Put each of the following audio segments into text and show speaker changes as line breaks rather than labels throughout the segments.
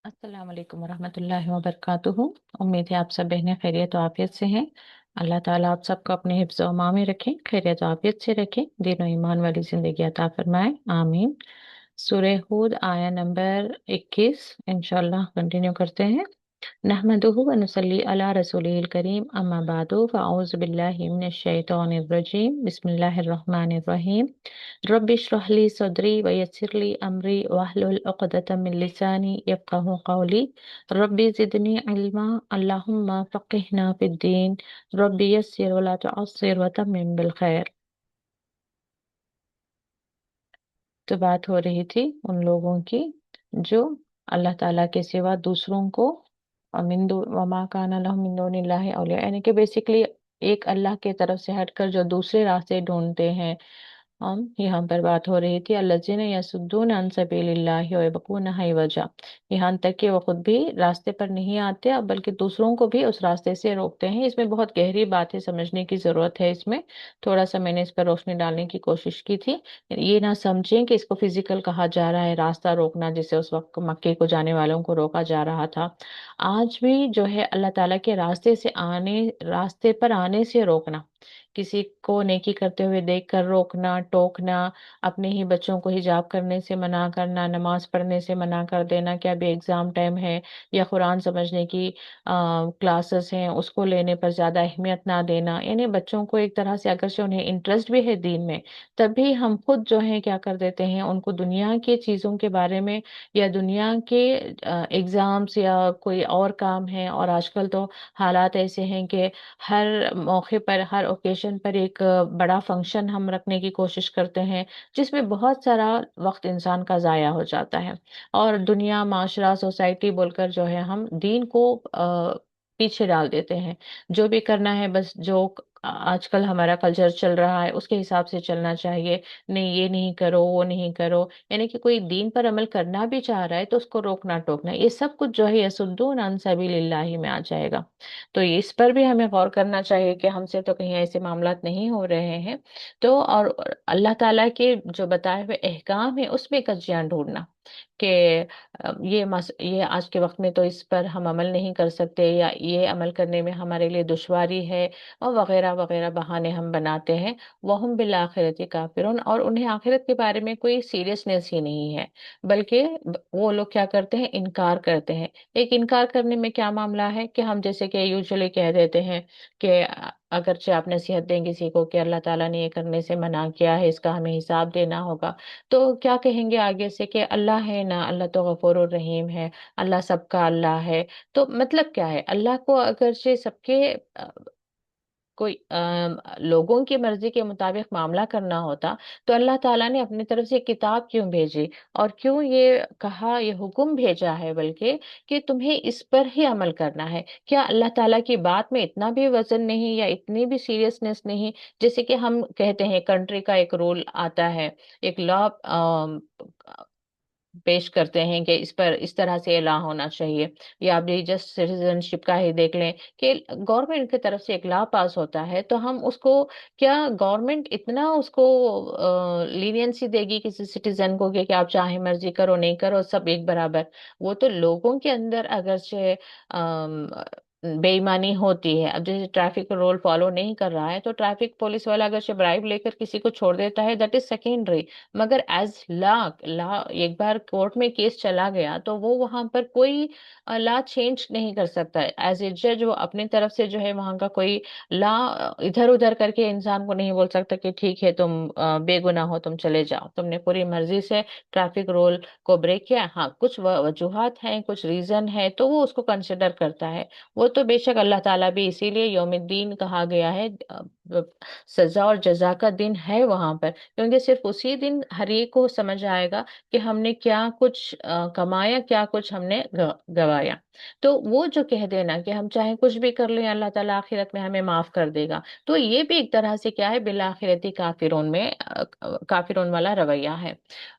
अस्सलाम वालेकुम वरहमतुल्लाहि वबरकातुहू। उम्मीद है आप सब बहनें खैरियत और आफियत से हैं। अल्लाह ताला आप सबको अपने हिफ्ज़ व अमान में रखें, खैरियत और आफियत से रखें, दीन और ईमान वाली ज़िंदगी अता फरमाएं, आमीन। सूरह हूद आया नंबर 21 इंशाल्लाह कंटिन्यू करते हैं। नहमदुहु व नुसल्ली अला रसूलिल करीम, अम्मा बादु, फ़अऊज़ु बिल्लाहि मिनश शैतानिर रजीम, बिस्मिल्लाहिर रहमानिर रहीम। रब्बि इश्रह ली सदरी व यस्सिर ली अमरी वहलुल उक़दतम मिन लिसानी यफ़क़हू क़ौली। रब्बि ज़िदनी इल्मा, अल्लाहुम्मा फ़क़िहना फ़िद्दीन। रब्बि यस्सिर व ला तुअस्सिर व तम्मिम बिल खैर। तो बात हो रही थी उन लोगों की जो अल्लाह ताला के सिवा दूसरों को मिंदो वमा काना लहुम मिन दुनिल्लाहि औलिया, यानी कि बेसिकली एक अल्लाह के तरफ से हटकर जो दूसरे रास्ते ढूंढते हैं। हम यहाँ पर बात हो रही थी अल्लज़ीना यसुद्दून अन सबीलिल्लाहि व यबगूनहा इवजा। यहाँ तक कि वो खुद भी रास्ते पर नहीं आते अब बल्कि दूसरों को भी उस रास्ते से रोकते हैं। इसमें बहुत गहरी बात है, समझने की जरूरत है। इसमें थोड़ा सा मैंने इस पर रोशनी डालने की कोशिश की थी। ये ना समझें कि इसको फिजिकल कहा जा रहा है, रास्ता रोकना, जिसे उस वक्त मक्के को जाने वालों को रोका जा रहा था। आज भी जो है अल्लाह ताला के रास्ते पर आने से रोकना, किसी को नेकी करते हुए देखकर रोकना, टोकना, अपने ही बच्चों को हिजाब करने से मना करना, नमाज पढ़ने से मना कर देना कि अभी एग्जाम टाइम है, या कुरान समझने की क्लासेस हैं उसको लेने पर ज्यादा अहमियत ना देना। यानी बच्चों को एक तरह से अगर से उन्हें इंटरेस्ट भी है दीन में, तभी हम खुद जो है क्या कर देते हैं, उनको दुनिया की चीजों के बारे में या दुनिया के एग्जाम्स या कोई और काम है। और आजकल तो हालात ऐसे हैं कि हर मौके पर, हर ओकेशन पर एक बड़ा फंक्शन हम रखने की कोशिश करते हैं, जिसमें बहुत सारा वक्त इंसान का ज़ाया हो जाता है। और दुनिया, माशरा, सोसाइटी बोलकर जो है हम दीन को पीछे डाल देते हैं। जो भी करना है बस जो आजकल हमारा कल्चर चल रहा है उसके हिसाब से चलना चाहिए। नहीं, ये नहीं करो, वो नहीं करो। यानी कि कोई दीन पर अमल करना भी चाह रहा है तो उसको रोकना टोकना, ये सब कुछ जो है यसुद्दून अन सबीलिल्लाहि में आ जाएगा। तो इस पर भी हमें गौर करना चाहिए कि हमसे तो कहीं ऐसे मामलात नहीं हो रहे हैं। तो और अल्लाह ताला के जो बताए हुए अहकाम है उसमें कजियां ढूंढना कि ये आज के वक्त में तो इस पर हम अमल नहीं कर सकते, या ये अमल करने में हमारे लिए दुश्वारी है, और वगैरह वगैरह बहाने हम बनाते हैं। वहुम बिल आखिरति काफिरून, और उन्हें आखिरत के बारे में कोई सीरियसनेस ही नहीं है, बल्कि वो लोग क्या करते हैं, इनकार करते हैं। एक इनकार करने में क्या मामला है कि हम जैसे कि यूजुअली कह देते हैं कि अगरचे आप नसीहत दें किसी को कि अल्लाह ताला ने ये करने से मना किया है, इसका हमें हिसाब देना होगा, तो क्या कहेंगे आगे से कि अल्लाह है ना, अल्लाह तो गफूरुर रहीम है, अल्लाह सबका अल्लाह है। तो मतलब क्या है, अल्लाह को अगरचे सबके कोई लोगों की मर्जी के मुताबिक मामला करना होता, तो अल्लाह ताला ने अपनी तरफ से किताब क्यों भेजी, और क्यों ये कहा, ये हुक्म भेजा है बल्कि कि तुम्हें इस पर ही अमल करना है। क्या अल्लाह ताला की बात में इतना भी वजन नहीं, या इतनी भी सीरियसनेस नहीं? जैसे कि हम कहते हैं कंट्री का एक रूल आता है, एक लॉ पेश करते हैं कि इस पर इस तरह से एलान होना चाहिए, या आप जस्ट सिटीजनशिप का ही देख लें कि गवर्नमेंट की तरफ से एक लॉ पास होता है, तो हम उसको, क्या गवर्नमेंट इतना उसको लीनियंसी देगी किसी सिटीजन को कि आप चाहे मर्जी करो नहीं करो सब एक बराबर? वो तो लोगों के अंदर अगर से बेईमानी होती है। अब जैसे ट्रैफिक रूल फॉलो नहीं कर रहा है तो ट्रैफिक पुलिस वाला अगर से ब्राइब लेकर किसी को छोड़ देता है, दैट इज सेकेंडरी। मगर एज लॉ लॉ एक बार कोर्ट में केस चला गया तो वो वहां पर कोई लॉ चेंज नहीं कर सकता है। एज ए जज वो अपनी तरफ से जो है वहां का कोई लॉ इधर उधर करके इंसान को नहीं बोल सकता कि ठीक है तुम बेगुनाह हो, तुम चले जाओ, तुमने पूरी मर्जी से ट्रैफिक रूल को ब्रेक किया। हाँ, कुछ वजूहात हैं, कुछ रीजन है, तो वो उसको कंसिडर करता है। वो तो बेशक अल्लाह ताला भी, इसीलिए यौमुद्दीन कहा गया है, सजा और जजा का दिन है वहां पर, क्योंकि सिर्फ उसी दिन हर एक को समझ आएगा कि हमने क्या कुछ कमाया, क्या कुछ हमने गवाया। तो वो जो कह देना कि हम चाहे कुछ भी कर लें अल्लाह ताला आखिरत में हमें माफ कर देगा, तो ये भी एक तरह से क्या है, बिल आखिरती काफिरून में काफिरून वाला रवैया है।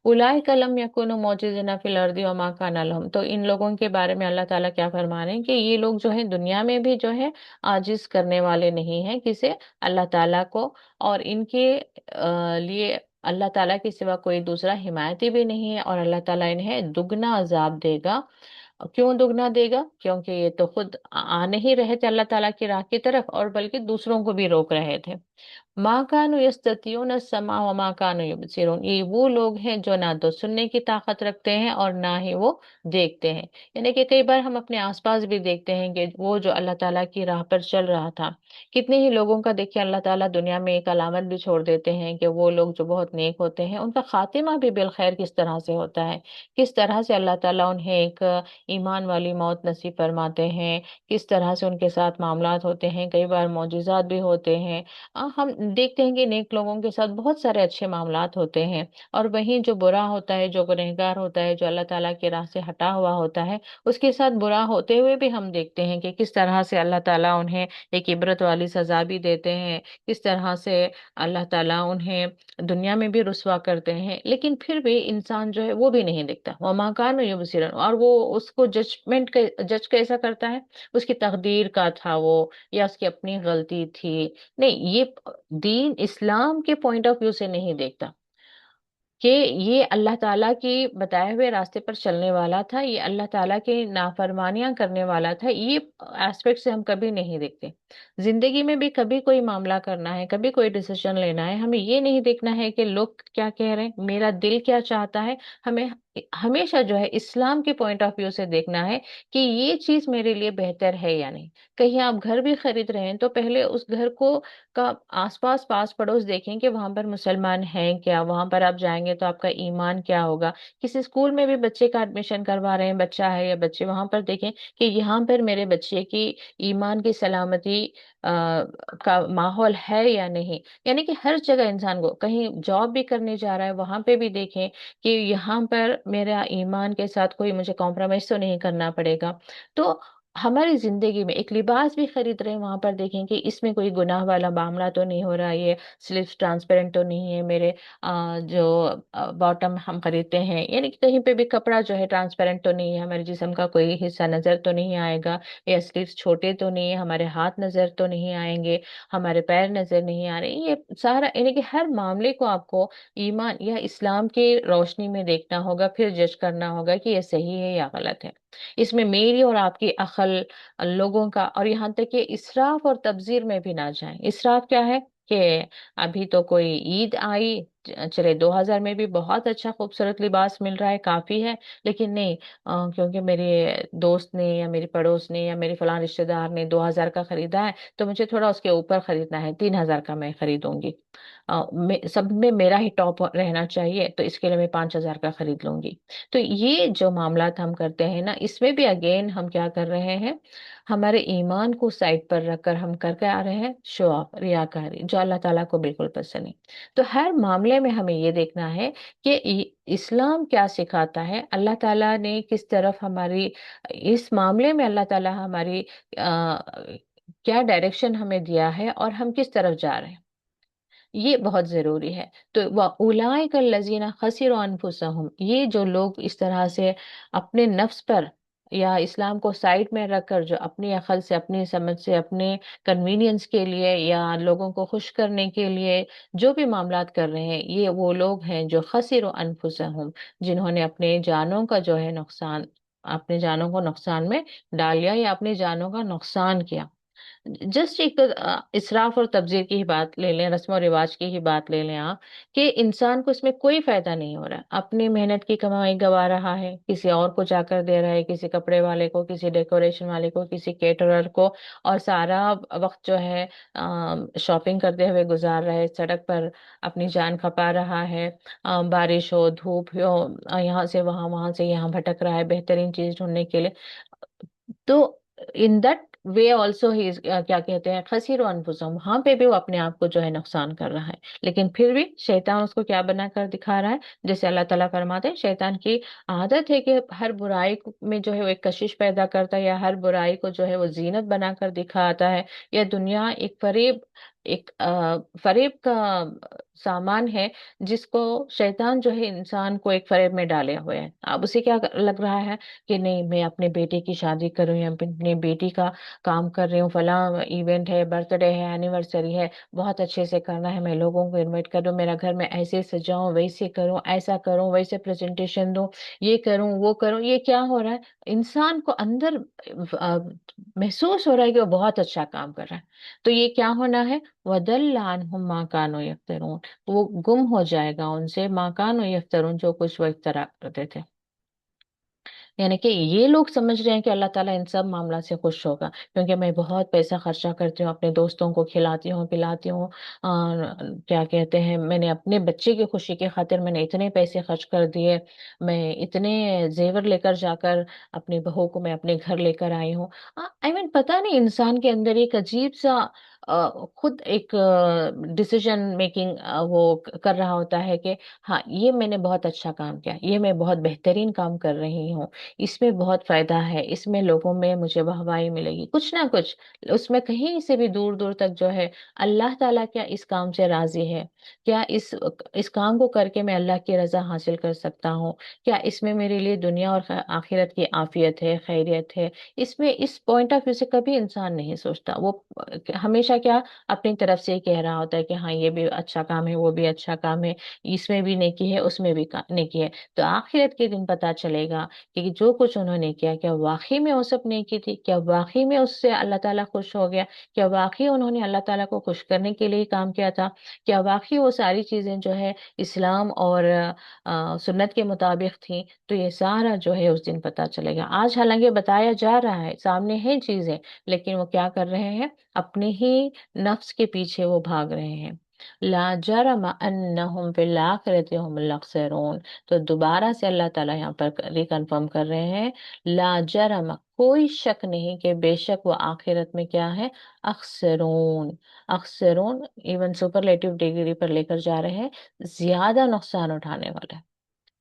उलाए कलम यकुनु मौजिजना फिल अर्दी वमा काना लहुम, तो इन लोगों के बारे में अल्लाह ताला क्या फरमा रहे हैं कि ये लोग जो है दुनिया में भी जो है आजिज करने वाले नहीं है किसे, अल्लाह ताला को। और इनके लिए अल्लाह ताला के सिवा कोई दूसरा हिमायती भी नहीं है, और अल्लाह ताला इन्हें दुगना अजाब देगा क्यों दुगना देगा? क्योंकि ये तो खुद आ नहीं रहे थे अल्लाह ताला की राह की तरफ, और बल्कि दूसरों को भी रोक रहे थे। माँ कानू यस्ततियून समा व माँ कानू युबसिरून, ये वो लोग हैं जो ना तो सुनने की ताकत रखते हैं और ना ही वो देखते हैं। यानी कि कई बार हम अपने आसपास भी देखते हैं कि वो जो अल्लाह ताला की राह पर चल रहा था, कितने ही लोगों का देखिए अल्लाह ताला दुनिया में एक अलामत भी छोड़ देते हैं कि वो लोग जो बहुत नेक होते हैं उनका खातिमा भी बिलखैर किस तरह से होता है, किस तरह से अल्लाह ताला उन्हें एक ईमान वाली मौत नसीब फरमाते हैं, किस तरह से उनके साथ मामलात होते हैं, कई बार मौजिज़ात भी होते हैं। हम देखते हैं कि नेक लोगों के साथ बहुत सारे अच्छे मामलात होते हैं, और वहीं जो बुरा होता है, जो गुनहगार होता है, जो अल्लाह ताला की राह से हटा हुआ होता है, उसके साथ बुरा होते हुए भी हम देखते हैं कि किस तरह से अल्लाह ताला उन्हें एक इबरत वाली सजा भी देते हैं, किस तरह से अल्लाह ताला उन्हें दुनिया में भी रुसवा करते हैं। लेकिन फिर भी इंसान जो है वो भी नहीं देखता, वमा कानू युबसिरून, और वो उसको जज कैसा करता है? उसकी तकदीर का था वो, या उसकी अपनी गलती थी? नहीं, ये दीन इस्लाम के पॉइंट ऑफ व्यू से नहीं देखता कि ये अल्लाह ताला की बताए हुए रास्ते पर चलने वाला था, ये अल्लाह ताला की नाफरमानियां करने वाला था, ये एस्पेक्ट से हम कभी नहीं देखते। जिंदगी में भी कभी कोई मामला करना है, कभी कोई डिसीजन लेना है, हमें ये नहीं देखना है कि लोग क्या कह रहे हैं, मेरा दिल क्या चाहता है। हमें हमेशा जो है इस्लाम के पॉइंट ऑफ व्यू से देखना है कि ये चीज मेरे लिए बेहतर है या नहीं। कहीं आप घर भी खरीद रहे हैं तो पहले उस घर को का आसपास पास पड़ोस देखें कि वहां पर मुसलमान हैं क्या, वहां पर आप जाएंगे तो आपका ईमान क्या होगा। किसी स्कूल में भी बच्चे का एडमिशन करवा रहे हैं, बच्चा है या बच्चे, वहां पर देखें कि यहाँ पर मेरे बच्चे की ईमान की सलामती का माहौल है या नहीं। यानी कि हर जगह इंसान को, कहीं जॉब भी करने जा रहा है वहां पे भी देखें कि यहाँ पर मेरा ईमान के साथ कोई मुझे कॉम्प्रोमाइज तो नहीं करना पड़ेगा। तो हमारी जिंदगी में एक लिबास भी खरीद रहे हैं, वहां पर देखें कि इसमें कोई गुनाह वाला मामला तो नहीं हो रहा, ये स्लीव्स ट्रांसपेरेंट तो नहीं है, मेरे जो बॉटम हम खरीदते हैं, यानी कि कहीं पे भी कपड़ा जो है ट्रांसपेरेंट तो नहीं है, हमारे जिस्म का कोई हिस्सा नजर तो नहीं आएगा, या स्लीव्स छोटे तो नहीं है, हमारे हाथ नजर तो नहीं आएंगे, हमारे पैर नजर नहीं आ रहे। ये सारा यानी कि हर मामले को आपको ईमान या इस्लाम की रोशनी में देखना होगा, फिर जज करना होगा कि ये सही है या गलत है। इसमें मेरी और आपकी अकल, लोगों का, और यहाँ तक कि इसराफ और तबजीर में भी ना जाएं। इसराफ क्या है कि अभी तो कोई ईद आई, चले 2000 में भी बहुत अच्छा खूबसूरत लिबास मिल रहा है, काफी है, लेकिन नहीं, क्योंकि मेरे दोस्त ने या मेरी पड़ोस ने या मेरे फलां रिश्तेदार ने 2000 का खरीदा है, तो मुझे थोड़ा उसके ऊपर खरीदना है, 3000 का मैं खरीदूंगी। सब में मेरा ही टॉप रहना चाहिए, तो इसके लिए मैं 5000 का खरीद लूंगी। तो ये जो मामला हम करते हैं ना, इसमें भी अगेन हम क्या कर रहे हैं, हमारे ईमान को साइड पर रखकर हम करके आ रहे हैं शो ऑफ, रियाकारी, जो अल्लाह ताला को बिल्कुल पसंद नहीं। तो हर मामले में हमें ये देखना है कि इस्लाम क्या सिखाता है, अल्लाह ताला ने किस तरफ हमारी, इस मामले में अल्लाह ताला हमारी क्या डायरेक्शन हमें दिया है और हम किस तरफ जा रहे हैं, ये बहुत जरूरी है। तो उलाइक लजीना खसिरू अनफुसहुम, ये जो लोग इस तरह से अपने नफ्स पर या इस्लाम को साइड में रखकर, जो अपनी अकल से, अपनी समझ से, अपने कन्वीनियंस के लिए या लोगों को खुश करने के लिए जो भी मामलात कर रहे हैं, ये वो लोग हैं जो खसिरू अनफुसहुम, जिन्होंने अपने जानों का जो है नुकसान, अपने जानों को नुकसान में डाल लिया या अपनी जानों का नुकसान किया। जस्ट एक इसराफ और तबजीर की ही बात ले लें, रस्म और रिवाज की ही बात ले लें आप, कि इंसान को इसमें कोई फायदा नहीं हो रहा है, अपनी मेहनत की कमाई गवा रहा है, किसी और को जाकर दे रहा है, किसी कपड़े वाले को, किसी डेकोरेशन वाले को, किसी केटरर को, और सारा वक्त जो है शॉपिंग करते हुए गुजार रहा है, सड़क पर अपनी जान खपा रहा है, बारिश हो, धूप हो, यहाँ से वहां, वहां से यहाँ भटक रहा है बेहतरीन चीज ढूंढने के लिए। तो in that way also he क्या कहते हैं, खसीरो अनफुसहुम, वहां पे भी वो अपने आप को जो है नुकसान कर रहा है। लेकिन फिर भी शैतान उसको क्या बना कर दिखा रहा है, जैसे अल्लाह ताला फरमाते हैं, शैतान की आदत है कि हर बुराई में जो है वो एक कशिश पैदा करता है, या हर बुराई को जो है वो जीनत बना कर दिखाता है, या दुनिया एक फरेब ایک فریب کا سامان ہے، جس کو شیطان جو ہے انسان کو ایک فریب میں ڈالے ہوئے ہے. اب اسے کیا لگ رہا ہے کہ نہیں، میں اپنے بیٹے کی شادی کروں یا اپنی بیٹی کا کام کر رہی ہوں، فلاں ایونٹ ہے، برتھ ڈے ہے، اینیورسری ہے، بہت اچھے سے کرنا ہے، میں لوگوں کو انوائٹ کروں، میرا گھر میں ایسے سجاؤں، ویسے کروں، ایسا کروں، ویسے پریزنٹیشن دوں، یہ کروں، وہ کروں. یہ کیا ہو رہا ہے؟ انسان کو اندر آ، محسوس ہو رہا ہے کہ وہ بہت اچھا کام کر رہا ہے. تو یہ کیا ہونا ہے؟ وَضَلَّ عَنْهُمْ مَا كَانُوا يَفْتَرُونَ. وہ گم ہو جائے گا ان سے ما كانوا يفترون، جو کچھ وہ افترا کرتے تھے. یعنی کہ یہ لوگ سمجھ رہے ہیں کہ اللہ تعالیٰ ان سب معاملات سے خوش ہوگا، کیونکہ میں بہت پیسہ خرچہ کرتی ہوں، اپنے دوستوں کو کھلاتی ہوں، پلاتی ہوں، اور کیا کہتے ہیں، میں نے اپنے بچے کی خوشی کی خاطر میں نے اتنے پیسے خرچ کر دیے، میں اتنے زیور لے کر جا کر اپنی بہو کو میں اپنے گھر لے کر آئی ہوں. پتہ نہیں انسان کے اندر ایک عجیب سا خود ایک ڈسیزن میکنگ وہ کر رہا ہوتا ہے کہ ہاں، یہ میں نے بہت اچھا کام کیا، یہ میں بہت بہترین کام کر رہی ہوں، اس میں بہت فائدہ ہے، اس میں لوگوں میں مجھے واہوائی ملے گی، کچھ نہ کچھ اس میں کہیں سے بھی دور دور تک جو ہے اللہ تعالیٰ کیا اس کام سے راضی ہے، کیا اس کام کو کر کے میں اللہ کی رضا حاصل کر سکتا ہوں، کیا اس میں میرے لیے دنیا اور آخرت کی عافیت ہے، خیریت ہے. اس میں اس پوائنٹ آف ویو سے کبھی انسان نہیں سوچتا. وہ ہمیشہ کیا اپنی طرف سے ہی کہہ رہا ہوتا ہے کہ ہاں، یہ بھی اچھا کام ہے، وہ بھی اچھا کام ہے، اس میں بھی نیکی ہے، اس میں بھی نیکی ہے. تو آخرت کے دن پتا چلے گا کہ جو کچھ انہوں نے کیا، کیا واقعی میں وہ سب نیکی تھی، کیا واقعی میں اس سے اللہ تعالیٰ خوش ہو گیا، کیا واقعی انہوں نے اللہ تعالیٰ کو خوش کرنے کے لیے کام کیا تھا، کیا واقعی وہ ساری چیزیں جو ہے اسلام اور سنت کے مطابق تھیں. تو یہ سارا جو ہے اس دن پتا چلے گا. آج حالانکہ بتایا جا رہا ہے، سامنے ہے چیزیں، لیکن وہ کیا کر رہے ہیں؟ اپنے ہی نفس کے پیچھے وہ بھاگ رہے ہیں. لا جرم انہم فی الاخرۃ هم الاخسرون. تو دوبارہ سے اللہ تعالیٰ یہاں پر ریکنفرم کر رہے ہیں، لا جرم، کوئی شک نہیں کہ بے شک وہ آخرت میں کیا ہے؟ اخسرون. اخسرون ایون سپرلیٹو ڈگری پر لے کر جا رہے ہیں، زیادہ نقصان اٹھانے والے.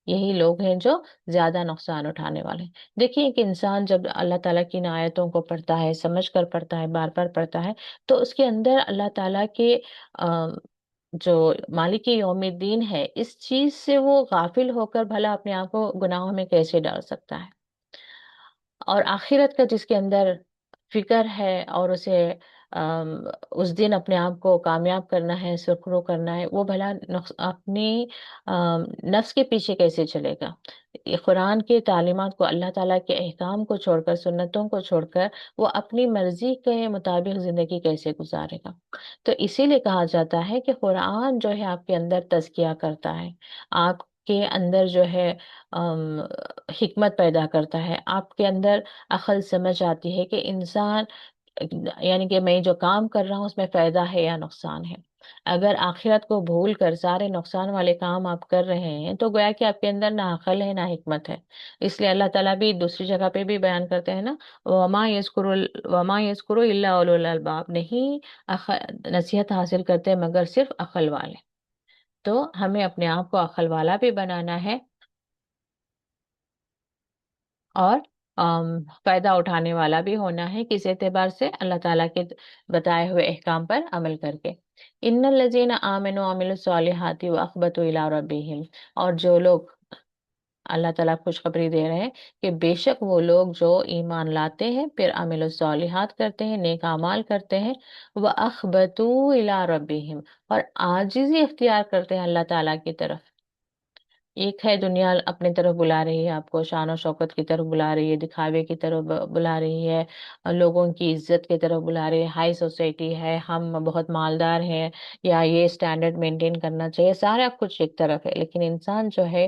یہی لوگ ہیں جو زیادہ نقصان اٹھانے والے ہیں. دیکھیے کہ انسان جب اللہ تعالیٰ کی ان آیتوں کو پڑھتا ہے، سمجھ کر پڑھتا ہے، بار بار پڑھتا ہے، تو اس کے اندر اللہ تعالیٰ کے جو مالک یوم الدین ہے، اس چیز سے وہ غافل ہو کر بھلا اپنے آپ کو گناہوں میں کیسے ڈال سکتا ہے؟ اور آخرت کا جس کے اندر فکر ہے، اور اسے آم، اس دن اپنے آپ کو کامیاب کرنا ہے، سرخرو کرنا ہے، وہ بھلا اپنی نفس کے پیچھے کیسے چلے گا؟ یہ قرآن کے تعلیمات کو، اللہ تعالیٰ کے احکام کو چھوڑ کر، سنتوں کو چھوڑ کر وہ اپنی مرضی کے مطابق زندگی کیسے گزارے گا؟ تو اسی لیے کہا جاتا ہے کہ قرآن جو ہے آپ کے اندر تزکیہ کرتا ہے، آپ کے اندر جو ہے آم، حکمت پیدا کرتا ہے، آپ کے اندر عقل سمجھ آتی ہے کہ انسان، یعنی کہ میں جو کام کر رہا ہوں اس میں فائدہ ہے یا نقصان ہے. اگر آخرت کو بھول کر سارے نقصان والے کام آپ کر رہے ہیں، تو گویا کہ آپ کے اندر نہ عقل ہے، نہ حکمت ہے. اس لیے اللہ تعالیٰ بھی دوسری جگہ پہ بھی بیان کرتے ہیں نا، وما یذکر الا اولو الالباب. نہیں نصیحت حاصل کرتے مگر صرف عقل والے. تو ہمیں اپنے آپ کو عقل والا بھی بنانا ہے، اور فائدہ اٹھانے والا بھی ہونا ہے، کس اعتبار سے؟ اللہ تعالیٰ کے بتائے ہوئے احکام پر عمل کر کے. ان الذین آمنوا وعملوا الصالحات واخبتوا الی ربہم. اور جو لوگ، اللہ تعالیٰ خوشخبری دے رہے ہیں کہ بے شک وہ لوگ جو ایمان لاتے ہیں، پھر عمل الصالحات کرتے ہیں، نیک اعمال کرتے ہیں، واخبتوا الی ربہم، اور عاجزی اختیار کرتے ہیں اللہ تعالیٰ کی طرف. ایک ہے دنیا اپنے طرف بلا رہی ہے، آپ کو شان و شوکت کی طرف بلا رہی ہے، دکھاوے کی طرف بلا رہی ہے، اور لوگوں کی عزت کی طرف بلا رہی ہے، ہائی سوسائٹی ہے، ہم بہت مالدار ہیں، یا یہ سٹینڈرڈ مینٹین کرنا چاہیے، سارا کچھ ایک طرف ہے. لیکن انسان جو ہے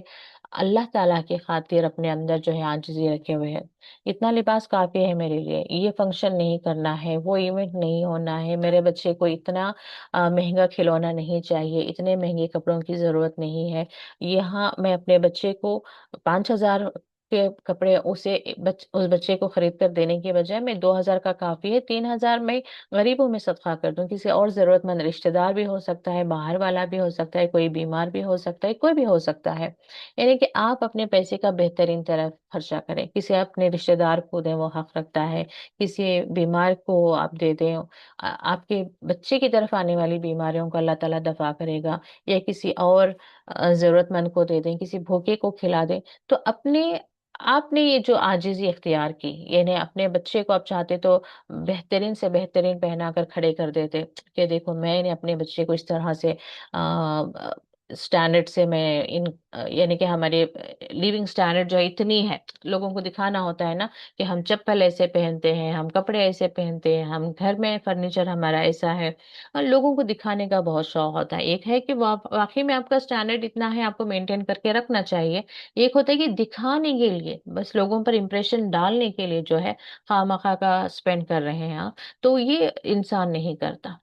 اللہ تعالیٰ کی خاطر اپنے اندر جو ہے عاجزی رکھے ہوئے ہے. اتنا لباس کافی ہے میرے لیے، یہ فنکشن نہیں کرنا ہے، وہ ایونٹ نہیں ہونا ہے، میرے بچے کو اتنا مہنگا کھلونا نہیں چاہیے، اتنے مہنگے کپڑوں کی ضرورت نہیں ہے. یہاں میں اپنے بچے کو 5,000 کے کپڑے اس بچے کو خرید کر دینے کے بجائے میں 2,000 کا کافی ہے، 3,000 میں غریبوں میں صدقہ کر دوں، کسی اور ضرورت مند رشتہ دار بھی ہو سکتا ہے، باہر والا بھی ہو سکتا ہے، کوئی بیمار بھی ہو سکتا ہے، کوئی بھی ہو سکتا ہے۔ یعنی کہ آپ اپنے پیسے کا بہترین طرح خرچہ کریں، کسی اپنے رشتہ دار کو دیں، وہ حق رکھتا ہے، کسی بیمار کو آپ دے دیں، آپ کے بچے کی طرف آنے والی بیماریوں کو اللہ تعالیٰ دفع کرے گا، یا کسی اور ضرورت مند کو دے دیں، کسی بھوکے کو کھلا دیں۔ تو آپ نے یہ جو عاجزی اختیار کی، یعنی اپنے بچے کو آپ چاہتے تو بہترین سے بہترین پہنا کر کھڑے کر دیتے کہ دیکھو میں نے اپنے بچے کو اس طرح سے اسٹینڈرڈ سے میں یعنی کہ ہمارے لیونگ اسٹینڈرڈ جو ہے اتنی ہے، لوگوں کو دکھانا ہوتا ہے نا کہ ہم چپل ایسے پہنتے ہیں، ہم کپڑے ایسے پہنتے ہیں، ہم گھر میں فرنیچر ہمارا ایسا ہے، اور لوگوں کو دکھانے کا بہت شوق ہوتا ہے۔ ایک ہے کہ واقعی میں آپ کا اسٹینڈرڈ اتنا ہے، آپ کو مینٹین کر کے رکھنا چاہیے۔ ایک ہوتا ہے کہ دکھانے کے لیے، بس لوگوں پر امپریشن ڈالنے کے لیے جو ہے خواہ مخواہ کا اسپینڈ کر رہے ہیں آپ، تو یہ انسان نہیں کرتا۔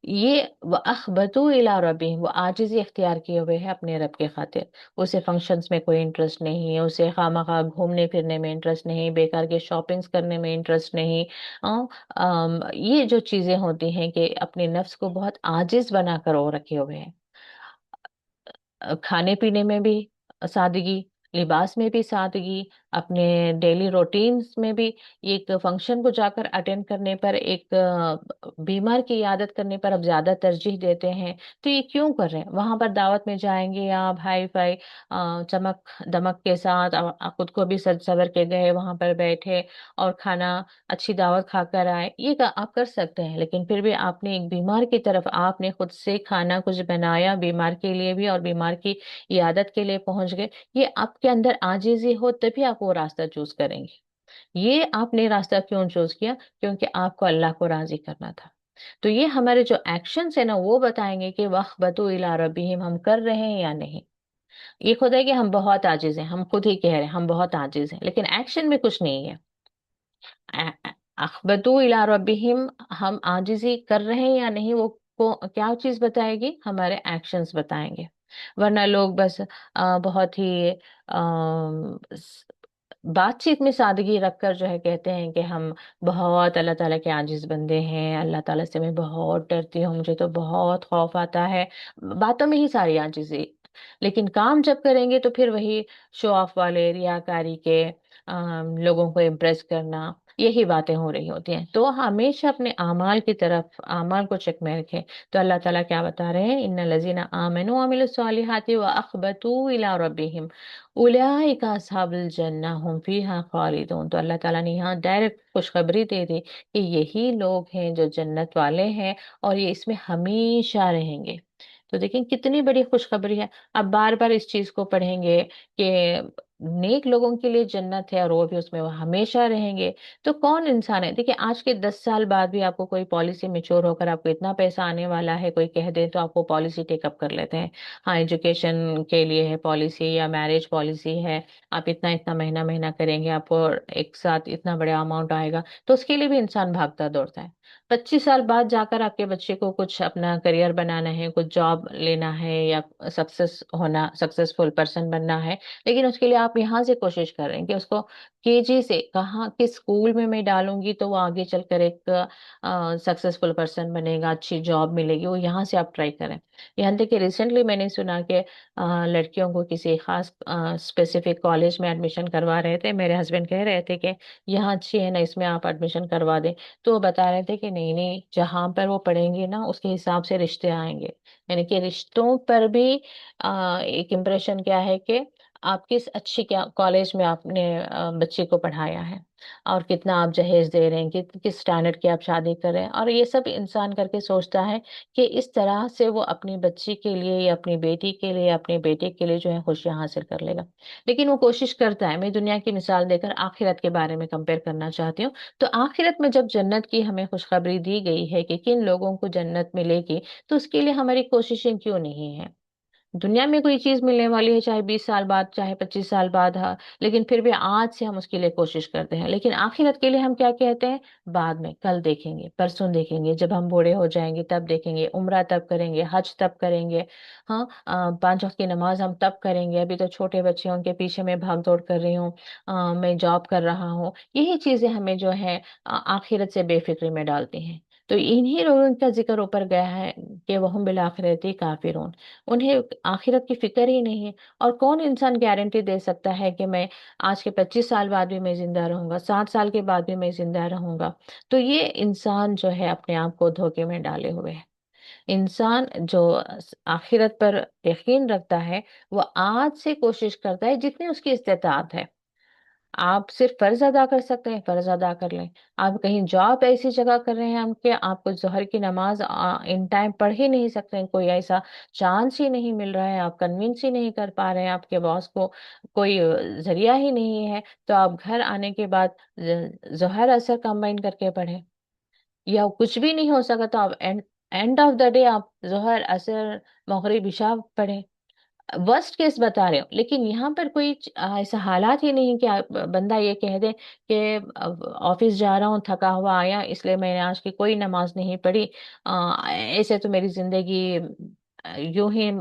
یہ وَأَخْبَتُوا إِلَىٰ رَبِّهِمْ، وہ عاجزی اختیار کیے ہوئے ہے اپنے رب کے خاطر۔ اسے فنکشنز میں کوئی انٹرسٹ نہیں ہے، اسے خواہ مخواہ گھومنے پھرنے میں انٹرسٹ نہیں، بیکار کے شاپنگز کرنے میں انٹرسٹ نہیں۔ یہ جو چیزیں ہوتی ہیں کہ اپنے نفس کو بہت عاجز بنا کر وہ رکھے ہوئے ہیں، کھانے پینے میں بھی سادگی، لباس میں بھی سادگی، اپنے ڈیلی روٹینز میں بھی، ایک فنکشن کو جا کر اٹینڈ کرنے پر، ایک بیمار کی عیادت کرنے پر اب زیادہ ترجیح دیتے ہیں۔ تو یہ کیوں کر رہے ہیں؟ وہاں پر دعوت میں جائیں گے آپ ہائی فائی چمک دمک کے ساتھ، خود کو بھی سج سور کے گئے، وہاں پر بیٹھے اور کھانا اچھی دعوت کھا کر آئے، یہ آپ کر سکتے ہیں، لیکن پھر بھی آپ نے ایک بیمار کی طرف آپ نے خود سے کھانا کچھ بنایا بیمار کے لیے بھی، اور بیمار کی عیادت کے لیے پہنچ گئے۔ یہ آپ کے اندر عاجزی ہو تبھی آپ وہ راستہ چوز کریں گے۔ یہ آپ نے راستہ کیوں چوز کیا؟ کیونکہ آپ کو اللہ کو راضی کرنا تھا۔ تو یہ ہمارے جو ایکشنز ہیں نا، وہ بتائیں گے کہ وَأَخْبَتُوا إِلَىٰ رَبِّهِمْ، ہم کر رہے ہیں یا نہیں۔ یہ خود ہے کہ ہم بہت عاجز ہیں، ہم خود ہی کہہ رہے ہیں ہم بہت عاجز ہیں، لیکن ایکشن میں کچھ نہیں ہے۔ اخبتو الی ربہم، ہم عاجزی کر رہے ہیں یا نہیں، وہ کیا چیز بتائے گی؟ ہمارے ایکشنز بتائیں گے۔ ورنہ لوگ بس بہت ہی بات چیت میں سادگی رکھ کر جو ہے کہتے ہیں کہ ہم بہت اللہ تعالیٰ کے عاجز بندے ہیں، اللہ تعالیٰ سے میں بہت ڈرتی ہوں، مجھے تو بہت خوف آتا ہے، باتوں میں ہی ساری عاجزی، لیکن کام جب کریں گے تو پھر وہی شو آف والے، ریاکاری کے، لوگوں کو امپریس کرنا، یہی باتیں ہو رہی ہوتی ہیں۔ تو ہمیشہ اپنے اعمال کی طرف، اعمال کو چیک میں رکھیں۔ تو اللہ تعالیٰ کیا بتا رہے ہیں؟ ان الذین آمنوا وعملوا الصالحات واخبتوا الی ربہم اولئک اصحاب الجنہ هم فیہا خالدون۔ تو اللہ تعالیٰ نے یہاں ڈائریکٹ خوشخبری دے دی کہ یہی لوگ ہیں جو جنت والے ہیں، اور یہ اس میں ہمیشہ رہیں گے۔ تو دیکھیں کتنی بڑی خوشخبری ہے۔ اب بار بار اس چیز کو پڑھیں گے کہ نیک لوگوں کے لیے جنت ہے اور وہ بھی اس میں وہ ہمیشہ رہیں گے۔ تو کون انسان ہے؟ دیکھیں آج کے 10 سال بعد بھی آپ کو کوئی پالیسی میچور ہو کر آپ کو اتنا پیسہ آنے والا ہے کوئی کہہ دے تو آپ کو پالیسی ٹیک اپ کر لیتے ہیں۔ ہاں ایجوکیشن کے لیے ہے پالیسی، یا میرج پالیسی ہے، آپ اتنا اتنا مہینہ مہینہ کریں گے، آپ کو ایک ساتھ اتنا بڑا اماؤنٹ آئے گا، تو اس کے لیے بھی انسان بھاگتا دوڑتا ہے۔ 25 سال بعد جا کر آپ کے بچے کو کچھ اپنا کریئر بنانا ہے، کچھ جاب لینا ہے، یا سکسیسفل پرسن بننا ہے، لیکن اس کے لیے آپ یہاں سے کوشش کر رہے ہیں کہ اس کو KG سے کہاں کس اسکول میں ڈالوں گی تو وہ آگے چل کر ایک سکسیسفل پرسن بنے گا، اچھی جاب ملے گی، وہ یہاں سے آپ ٹرائی کریں۔ یہاں تک کہ ریسنٹلی میں نے سنا کہ لڑکیوں کو کسی خاص اسپیسیفک کالج میں ایڈمیشن کروا رہے تھے، میرے ہسبینڈ کہہ رہے تھے کہ یہاں اچھی ہے نا، اس میں آپ ایڈمیشن کروا دیں، تو وہ بتا رہے تھے کہ نہیں نہیں، جہاں پر وہ پڑھیں گے نا اس کے حساب سے رشتے آئیں گے، یعنی کہ رشتوں پر بھی ایک امپریشن کیا ہے کہ آپ کس اچھی کالج میں آپ نے بچے کو پڑھایا ہے، اور کتنا آپ جہیز دے رہے ہیں، کس سٹینڈرڈ کی آپ شادی کر رہے ہیں، اور یہ سب انسان کر کے سوچتا ہے کہ اس طرح سے وہ اپنی بچی کے لیے یا اپنی بیٹی کے لیے یا اپنے بیٹے کے لیے جو ہے خوشیاں حاصل کر لے گا۔ لیکن وہ کوشش کرتا ہے، میں دنیا کی مثال دے کر آخرت کے بارے میں کمپیئر کرنا چاہتی ہوں۔ تو آخرت میں جب جنت کی ہمیں خوشخبری دی گئی ہے کہ کن لوگوں کو جنت ملے گی، تو اس کے لیے ہماری کوششیں کیوں نہیں ہیں؟ दुनिया में कोई चीज मिलने वाली है, चाहे 20 साल बाद, चाहे 25 साल बाद, हाँ, लेकिन फिर भी आज से हम उसके लिए कोशिश करते हैं। लेकिन आखिरत के लिए हम क्या कहते हैं? बाद में, कल देखेंगे, परसों देखेंगे, जब हम बूढ़े हो जाएंगे तब देखेंगे, उम्रा तब करेंगे, हज तब करेंगे, हाँ, 5 वक्त की नमाज हम तब करेंगे, अभी तो छोटे बच्चे हैं, उनके पीछे मैं भाग दौड़ कर रही हूँ, मैं जॉब कर रहा हूँ। यही चीजें हमें जो है आखिरत से बेफिक्री में डालती हैं। तो इन्हीं लोगों का जिक्र ऊपर गया है कि वह बिल आखिरती काफिरून, उन्हें आखिरत की फिक्र ही नहीं है। और कौन इंसान गारंटी दे सकता है कि मैं आज के 25 साल बाद भी मैं जिंदा रहूंगा, 60 साल के बाद भी मैं जिंदा रहूंगा? तो ये इंसान जो है अपने आप को धोखे में डाले हुए है। इंसान जो आखिरत पर यकीन रखता है, वो आज से कोशिश करता है जितनी उसकी इस्तेताअत है। आप सिर्फ फर्ज अदा कर सकते हैं, फर्ज अदा कर लें। आप कहीं जॉब ऐसी जगह कर रहे हैं हम कि आपको जोहर की नमाज इन टाइम पढ़ ही नहीं सकते हैं, कोई ऐसा चांस ही नहीं मिल रहा है, आप कन्विंस ही नहीं कर पा रहे हैं आपके बॉस को, कोई जरिया ही नहीं है, तो आप घर आने के बाद जोहर असर कंबाइन करके पढ़ें। या कुछ भी नहीं हो सका तो आप and end of the day आप जोहर असर मगरिब इशा पढ़ें। वर्स्ट केस बता रहे हो, लेकिन यहाँ पर कोई ऐसा हालात ही नहीं कि बंदा ये कह दे कि ऑफिस जा रहा हूँ, थका हुआ आया, इसलिए मैंने आज की कोई नमाज नहीं पढ़ी। ऐसे तो मेरी जिंदगी यूं ही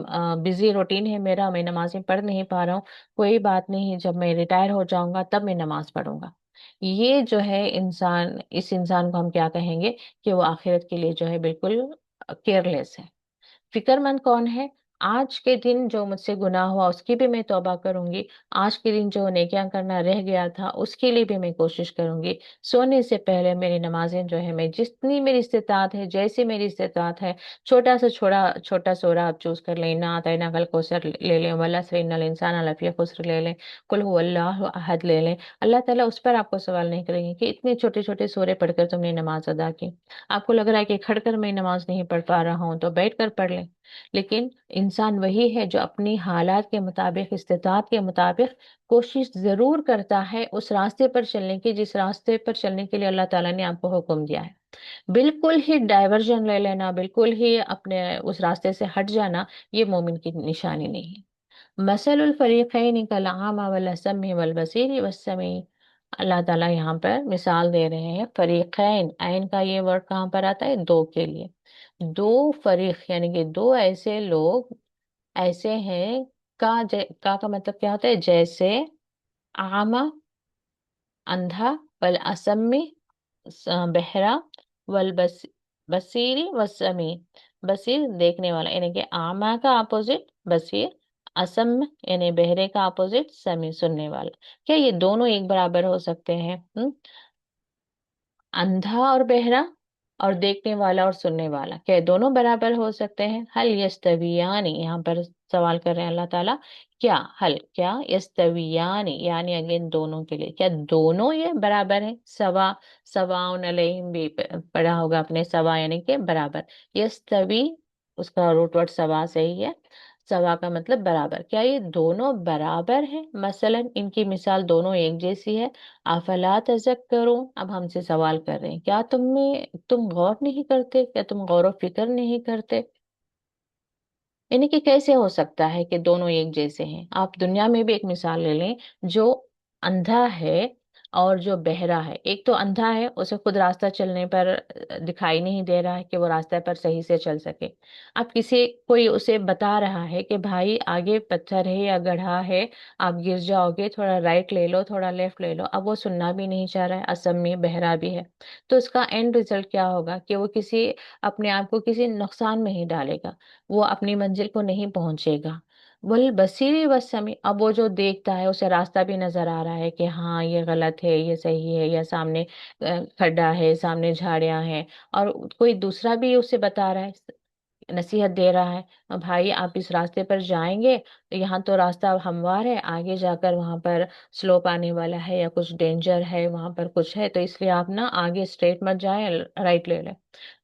बिजी रूटीन है मेरा, मैं नमाजें पढ़ नहीं पा रहा हूँ। कोई बात नहीं, जब मैं रिटायर हो जाऊंगा तब मैं नमाज पढ़ूंगा। ये जो है इंसान, इस इंसान को हम क्या कहेंगे? कि वो आखिरत के लिए जो है बिल्कुल केयरलेस है। फिक्रमंद कौन है? आज के दिन जो मुझसे गुनाह हुआ उसकी भी मैं तौबा करूंगी, आज के दिन जो नेकियां करना रह गया था उसके लिए भी मैं कोशिश करूंगी। सोने से पहले मेरी नमाजें जो है, मैं जितनी मेरी इस्तेताअत है, जैसी मेरी इस्तेताअत है, छोटा से छोटा छोटा सूरा आप चूज कर लें, ना आतना कल कौसर ले लें, वल्ला सरिनल इंसान लफी खुस्र ले लें, कुल हुवल्लाहु अहद ले लें। अल्लाह ताला उस पर आपको सवाल नहीं करेंगे कि इतने छोटे छोटे सूरे पढ़कर तुमने नमाज अदा की। आपको लग रहा है कि खड़कर मैं नमाज नहीं पढ़ पा रहा हूँ, तो बैठ कर पढ़ लें। लेकिन इंसान वही है जो अपनी हालात के मुताबिक, इस्तिताअत के मुताबिक कोशिश जरूर करता है उस रास्ते पर चलने की जिस रास्ते पर चलने के लिए अल्लाह ताला ने आपको हुक्म दिया है। बिल्कुल ही डाइवर्जन ले लेना, बिल्कुल ही अपने उस रास्ते से हट जाना, ये मोमिन की निशानी नहीं है। मसलुल फरीक़ैन कल-अ'मा वल-असम्मि वल-बसीरि वस-समी। अल्लाह ताला यहाँ पर मिसाल दे रहे हैं फरीक़ैन, ऐन का ये वर्ड कहाँ पर आता है? दो के लिए। दो फरीक यानी कि दो ऐसे लोग, ऐसे हैं। का मतलब क्या होता है? जैसे आमा अंधा, वल असमी बहरा, वल बसीरी वसमी, बसीर देखने वाला, यानी कि आमा का अपोजिट बसीर, असम यानी बहरे का अपोजिट समी सुनने वाला। क्या ये दोनों एक बराबर हो सकते हैं? अंधा और बहरा और देखने वाला और सुनने वाला, क्या ये दोनों बराबर हो सकते हैं? हल यस्तवियानी, यहाँ पर सवाल कर रहे हैं अल्लाह ताला। क्या हल, क्या यस्तवियानी यानी अगेन दोनों के लिए, क्या दोनों ये बराबर है? सवा, सवाउन अलैहिम भी पढ़ा होगा अपने, सवा यानी कि बराबर। यस्तवी उसका रूट वर्ड सवा से ही है। सवा का मतलब बराबर, क्या ये दोनों बराबर हैं? मसलन इनकी मिसाल दोनों एक जैसी है। अफला तज़क्करून, अब हमसे सवाल कर रहे हैं, क्या तुम गौर नहीं करते? क्या तुम गौर व फिक्र नहीं करते? यानी कि कैसे हो सकता है कि दोनों एक जैसे हैं? आप दुनिया में भी एक मिसाल ले लें, जो अंधा है और जो बहरा है। एक तो अंधा है, उसे खुद रास्ता चलने पर दिखाई नहीं दे रहा है कि वो रास्ते पर सही से चल सके। अब किसी कोई उसे बता रहा है कि भाई आगे पत्थर है या गड्ढा है, आप गिर जाओगे, थोड़ा राइट ले लो, थोड़ा लेफ्ट ले लो। अब वो सुनना भी नहीं चाह रहा है, असम में बहरा भी है। तो उसका एंड रिजल्ट क्या होगा? कि वो किसी अपने आप को किसी नुकसान में ही डालेगा, वो अपनी मंजिल को नहीं पहुंचेगा। वल बसीरी वसमी, अब वो जो देखता है उसे रास्ता भी नजर आ रहा है कि हाँ ये गलत है, ये सही है, या सामने खड्डा है, सामने झाड़ियां हैं, और कोई दूसरा भी उसे बता रहा है, नसीहत दे रहा है, भाई आप इस रास्ते पर जाएंगे तो यहाँ तो रास्ता हमवार है, आगे जाकर वहां पर स्लोप आने वाला है या कुछ डेंजर है, वहां पर कुछ है, तो इसलिए आप ना आगे स्ट्रेट मत जाएं, राइट ले लें।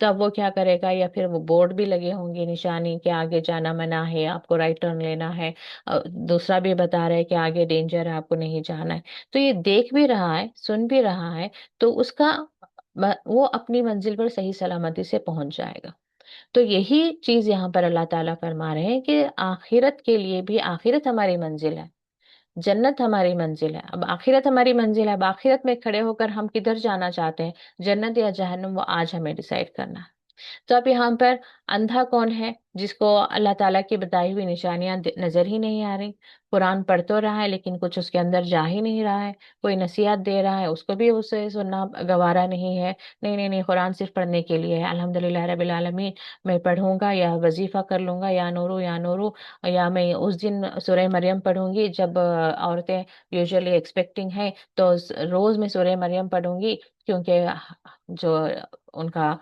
तो अब वो क्या करेगा? या फिर वो बोर्ड भी लगे होंगे, निशानी के आगे जाना मना है, आपको राइट टर्न लेना है, दूसरा भी बता रहा है कि आगे डेंजर है, आपको नहीं जाना है। तो ये देख भी रहा है, सुन भी रहा है, तो उसका वो अपनी मंजिल पर सही सलामती से पहुंच जाएगा। تو یہی چیز یہاں پر اللہ تعالیٰ فرما رہے ہیں کہ آخرت کے لیے بھی آخرت ہماری منزل ہے، جنت ہماری منزل ہے، اب آخرت ہماری منزل ہے، اب آخرت میں کھڑے ہو کر ہم کدھر جانا چاہتے ہیں، جنت یا جہنم، وہ آج ہمیں ڈیسائیڈ کرنا ہے۔ تو اب یہاں پر اندھا کون ہے؟ جس کو اللہ تعالیٰ کی بتائی ہوئی نشانیاں نظر ہی نہیں آ رہی، قرآن پڑھ تو رہا ہے لیکن کچھ اس کے اندر جا ہی نہیں رہا ہے، کوئی نصیحت دے رہا ہے اس کو بھی اسے سننا گوارا نہیں ہے، نہیں نہیں نہیں، قرآن صرف پڑھنے کے لیے ہے، الحمدللہ رب العالمین، میں پڑھوں گا یا وظیفہ کر لوں گا، یا نورو یا نورو، یا میں اس دن سورہ مریم پڑھوں گی جب عورتیں یوزلی ایکسپیکٹنگ ہیں، تو روز میں سورہ مریم پڑھوں گی کیونکہ جو ان کا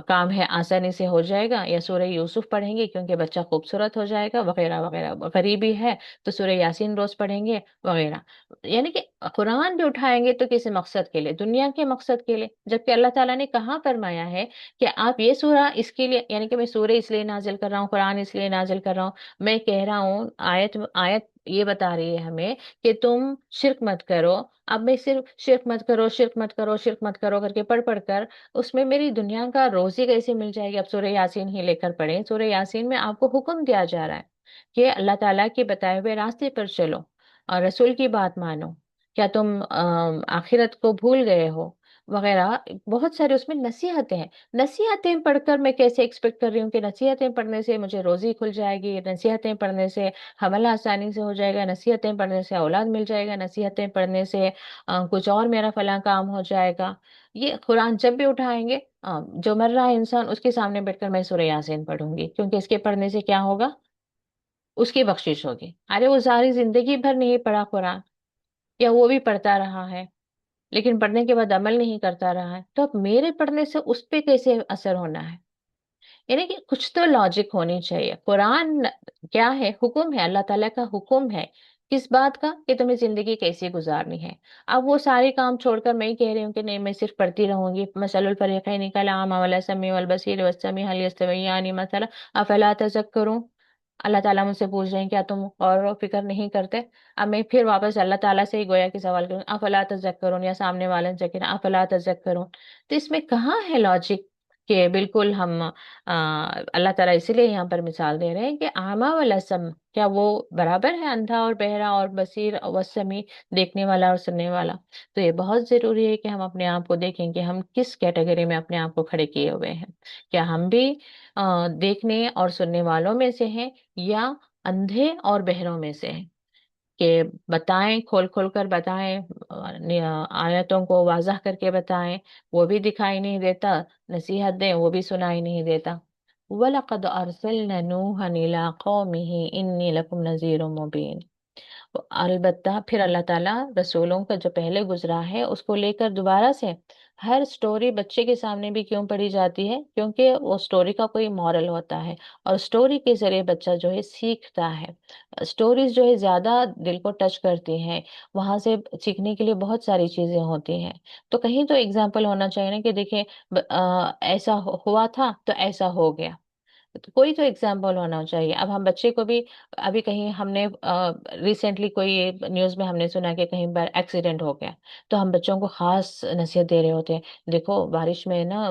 کام ہے آسانی سے ہو جائے گا، یا سورہ یوسف پڑھیں گے کیونکہ بچہ خوبصورت ہو جائے گا، وغیرہ وغیرہ، غریبی ہے تو سورہ یاسین روز پڑھیں گے وغیرہ۔ یعنی کہ قرآن بھی اٹھائیں گے تو کسی مقصد کے لیے، دنیا کے مقصد کے لیے، جبکہ اللہ تعالیٰ نے کہاں فرمایا ہے کہ آپ یہ سورہ اس کے لیے، یعنی کہ میں سورہ اس لیے نازل کر رہا ہوں، قرآن اس لیے نازل کر رہا ہوں، میں کہہ رہا ہوں، آیت آیت یہ بتا رہی ہے ہمیں کہ تم شرک مت کرو، اب میں صرف شرک مت کرو، شرک مت کرو، شرک مت کرو کر کے پڑھ پڑھ کر اس میں میری دنیا کا روزی کیسے مل جائے گی؟ اب سورہ یاسین ہی لے کر پڑھیں، سورہ یاسین میں آپ کو حکم دیا جا رہا ہے کہ اللہ تعالیٰ کے بتائے ہوئے راستے پر چلو اور رسول کی بات مانو، کیا تم آخرت کو بھول گئے ہو وغیرہ، بہت سارے اس میں نصیحتیں ہیں۔ نصیحتیں پڑھ کر میں کیسے ایکسپیکٹ کر رہی ہوں کہ نصیحتیں پڑھنے سے مجھے روزی کھل جائے گی، نصیحتیں پڑھنے سے حمل آسانی سے ہو جائے گا، نصیحتیں پڑھنے سے اولاد مل جائے گا، نصیحتیں پڑھنے سے کچھ اور میرا فلاں کام ہو جائے گا۔ یہ قرآن جب بھی اٹھائیں گے، جو مر رہا ہے انسان اس کے سامنے بیٹھ کر میں سورہ یاسین پڑھوں گی، کیونکہ اس کے پڑھنے سے کیا ہوگا؟ اس کی بخشش ہوگی۔ ارے وہ ساری زندگی بھر نہیں پڑھا قرآن، یا وہ بھی پڑھتا رہا ہے لیکن پڑھنے کے بعد عمل نہیں کرتا رہا ہے، تو اب میرے پڑھنے سے اس پہ کیسے اثر ہونا ہے؟ یعنی کہ کچھ تو لاجک ہونی چاہیے۔ قرآن کیا ہے؟ حکم ہے، اللہ تعالیٰ کا حکم ہے، کس بات کا؟ کہ تمہیں زندگی کیسی گزارنی ہے۔ اب وہ سارے کام چھوڑ کر میں ہی کہہ رہی ہوں کہ نہیں میں صرف پڑھتی رہوں گی، مثل الفریقین کالاعمی والسمیع والبصیر والسمیع هل یستویان مثلا افلا تذکرون۔ اللہ تعالیٰ مجھ سے پوچھ رہے ہیں کیا تم غور و فکر نہیں کرتے؟ اب میں پھر واپس اللہ تعالیٰ سے ہی گویا کہ سوال کروں، افلا تذکرون، یا سامنے والے سے کہنا افلا تذکرون، تو اس میں کہاں ہے لاجک؟ کہ بالکل ہم اللہ تعالیٰ اسی لیے یہاں پر مثال دے رہے ہیں کہ اعمیٰ والاسم، کیا وہ برابر ہے اندھا اور بہرا اور بصیر و سمیع، دیکھنے والا اور سننے والا؟ تو یہ بہت ضروری ہے کہ ہم اپنے آپ کو دیکھیں کہ ہم کس کیٹیگری میں اپنے آپ کو کھڑے کیے ہوئے ہیں، کیا ہم بھی دیکھنے اور سننے والوں میں سے ہیں، یا اندھے اور بہروں میں سے ہیں؟ کہ بتائیں، کھول کھول کر بتائیں، آیتوں کو واضح کر کے بتائیں، وہ بھی دکھائی نہیں دیتا، نصیحت دیں وہ بھی سنائی نہیں دیتا۔ وَلَقَدْ أَرْسَلْنَا نُوحًا إِلَىٰ قَوْمِهِ إِنِّي لَكُمْ نَذِيرٌ مُّبِينٌ۔ البتہ پھر اللہ تعالیٰ رسولوں کا جو پہلے گزرا ہے اس کو لے کر دوبارہ سے ہر سٹوری بچے کے سامنے بھی کیوں پڑھی جاتی ہے؟ کیونکہ وہ سٹوری کا کوئی مورل ہوتا ہے، اور سٹوری کے ذریعے بچہ جو ہے سیکھتا ہے۔ سٹوریز جو ہے زیادہ دل کو ٹچ کرتی ہیں، وہاں سے سیکھنے کے لیے بہت ساری چیزیں ہوتی ہیں۔ تو کہیں تو اگزامپل ہونا چاہیے نا کہ دیکھیں ایسا ہوا تھا تو ایسا ہو گیا، تو کوئی تو اگزامپل ہونا چاہیے۔ اب ہم بچے کو بھی، ابھی کہیں ہم نے ریسنٹلی کوئی نیوز میں ہم نے سنا کہ کہیں پر ایکسیڈنٹ ہو گیا، تو ہم بچوں کو خاص نصیحت دے رہے ہوتے ہیں، دیکھو بارش میں نا